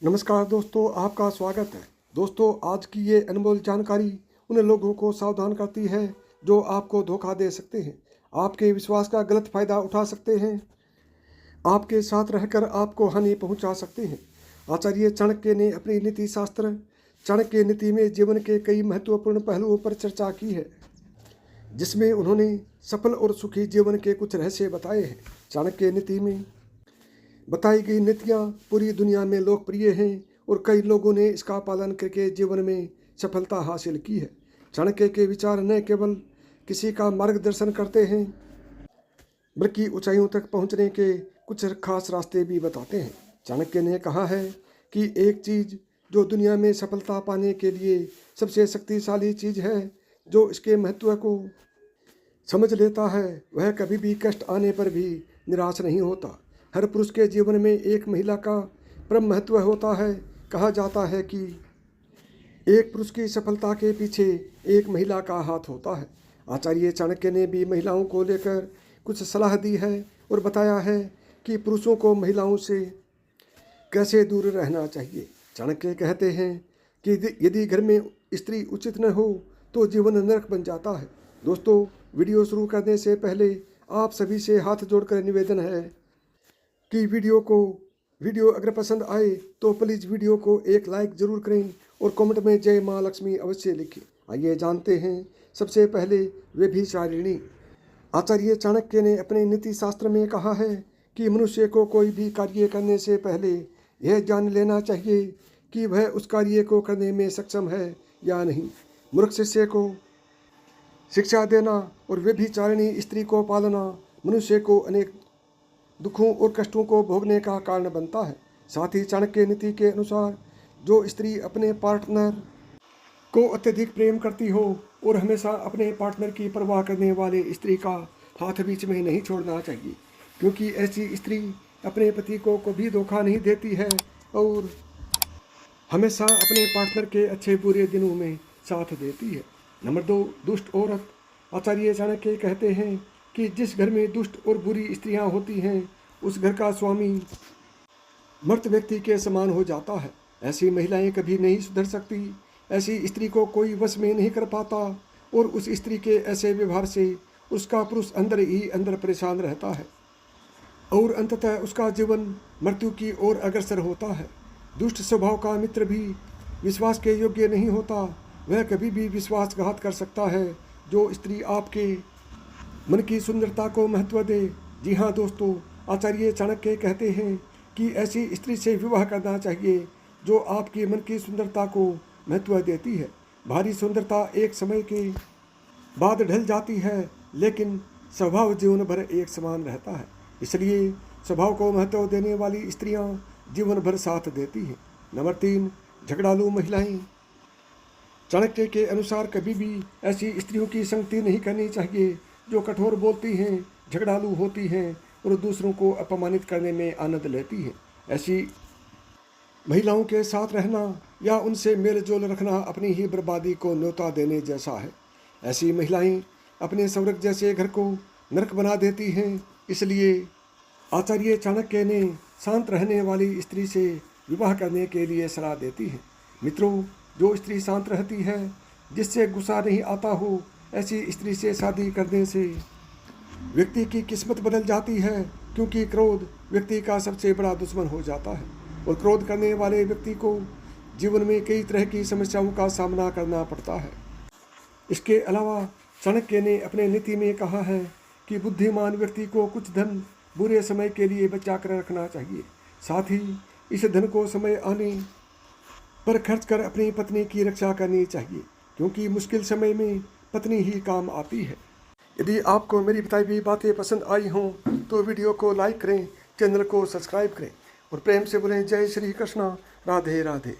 नमस्कार दोस्तों, आपका स्वागत है। दोस्तों, आज की ये अनमोल जानकारी उन लोगों को सावधान करती है जो आपको धोखा दे सकते हैं, आपके विश्वास का गलत फायदा उठा सकते हैं, आपके साथ रहकर आपको हानि पहुंचा सकते हैं। आचार्य चाणक्य ने अपनी नीति शास्त्र चाणक्य नीति में जीवन के कई महत्वपूर्ण पहलुओं पर चर्चा की है, जिसमें उन्होंने सफल और सुखी जीवन के कुछ रहस्य बताए हैं। चाणक्य नीति में बताई गई नीतियाँ पूरी दुनिया में लोकप्रिय हैं और कई लोगों ने इसका पालन करके जीवन में सफलता हासिल की है। चाणक्य के विचार न केवल किसी का मार्गदर्शन करते हैं, बल्कि ऊंचाइयों तक पहुंचने के कुछ खास रास्ते भी बताते हैं। चाणक्य ने कहा है कि एक चीज़ जो दुनिया में सफलता पाने के लिए सबसे शक्तिशाली चीज़ है, जो इसके महत्व को समझ लेता है, वह कभी भी कष्ट आने पर भी निराश नहीं होता। हर पुरुष के जीवन में एक महिला का परम महत्व होता है। कहा जाता है कि एक पुरुष की सफलता के पीछे एक महिला का हाथ होता है। आचार्य चाणक्य ने भी महिलाओं को लेकर कुछ सलाह दी है और बताया है कि पुरुषों को महिलाओं से कैसे दूर रहना चाहिए। चाणक्य कहते हैं कि यदि घर में स्त्री उचित न हो तो जीवन नरक बन जाता है। दोस्तों, वीडियो शुरू करने से पहले आप सभी से हाथ जोड़कर निवेदन है कि वीडियो अगर पसंद आए तो प्लीज़ वीडियो को एक लाइक ज़रूर करें और कमेंट में जय माँ लक्ष्मी अवश्य लिखें। आइए जानते हैं सबसे पहले व्यभिचारिणी। आचार्य चाणक्य ने अपने नीति शास्त्र में कहा है कि मनुष्य को कोई भी कार्य करने से पहले यह जान लेना चाहिए कि वह उस कार्य को करने में सक्षम है या नहीं। मूर्ख शिष्य को शिक्षा देना और व्यभिचारिणी स्त्री को पालना मनुष्य को अनेक दुखों और कष्टों को भोगने का कारण बनता है। साथ ही चाणक्य नीति के अनुसार जो स्त्री अपने पार्टनर को अत्यधिक प्रेम करती हो और हमेशा अपने पार्टनर की परवाह करने वाले स्त्री का हाथ बीच में नहीं छोड़ना चाहिए, क्योंकि ऐसी स्त्री अपने पति को कभी धोखा नहीं देती है और हमेशा अपने पार्टनर के अच्छे बुरे दिनों में साथ देती है। नंबर 2, दुष्ट औरत। आचार्य चाणक्य कहते हैं कि जिस घर में दुष्ट और बुरी स्त्रियां होती हैं, उस घर का स्वामी मर्त व्यक्ति के समान हो जाता है। ऐसी महिलाएं कभी नहीं सुधर सकती। ऐसी स्त्री को कोई वश में नहीं कर पाता और उस स्त्री के ऐसे व्यवहार से उसका पुरुष अंदर ही अंदर परेशान रहता है और अंततः उसका जीवन मृत्यु की ओर अग्रसर होता है। दुष्ट स्वभाव का मित्र भी विश्वास के योग्य नहीं होता। वह कभी भी विश्वासघात कर सकता है। जो स्त्री आपके मन की सुंदरता को महत्व दे। जी हाँ दोस्तों, आचार्य चाणक्य कहते हैं कि ऐसी स्त्री से विवाह करना चाहिए जो आपकी मन की सुंदरता को महत्व देती है। भारी सुंदरता एक समय के बाद ढल जाती है, लेकिन स्वभाव जीवन भर एक समान रहता है। इसलिए स्वभाव को महत्व देने वाली स्त्रियां जीवन भर साथ देती हैं। नंबर 3, झगड़ालू महिलाएं। चाणक्य के अनुसार कभी भी ऐसी स्त्रियों की संगति नहीं करनी चाहिए जो कठोर बोलती हैं, झगड़ालू होती हैं और दूसरों को अपमानित करने में आनंद लेती हैं। ऐसी महिलाओं के साथ रहना या उनसे मेल जोल रखना अपनी ही बर्बादी को न्योता देने जैसा है। ऐसी महिलाएं अपने स्वर्ग जैसे घर को नरक बना देती हैं। इसलिए आचार्य चाणक्य ने शांत रहने वाली स्त्री से विवाह करने के लिए सलाह देती हैं। मित्रों, जो स्त्री शांत रहती है, जिससे गुस्सा नहीं आता हो, ऐसी स्त्री से शादी करने से व्यक्ति की किस्मत बदल जाती है, क्योंकि क्रोध व्यक्ति का सबसे बड़ा दुश्मन हो जाता है और क्रोध करने वाले व्यक्ति को जीवन में कई तरह की समस्याओं का सामना करना पड़ता है। इसके अलावा चाणक्य ने अपने नीति में कहा है कि बुद्धिमान व्यक्ति को कुछ धन बुरे समय के लिए बचा कर रखना चाहिए। साथ ही इस धन को समय आने पर खर्च कर अपनी पत्नी की रक्षा करनी चाहिए, क्योंकि मुश्किल समय में पत्नी ही काम आती है। यदि आपको मेरी बताई हुई बातें पसंद आई हों तो वीडियो को लाइक करें, चैनल को सब्सक्राइब करें और प्रेम से बोलें जय श्री कृष्णा, राधे राधे।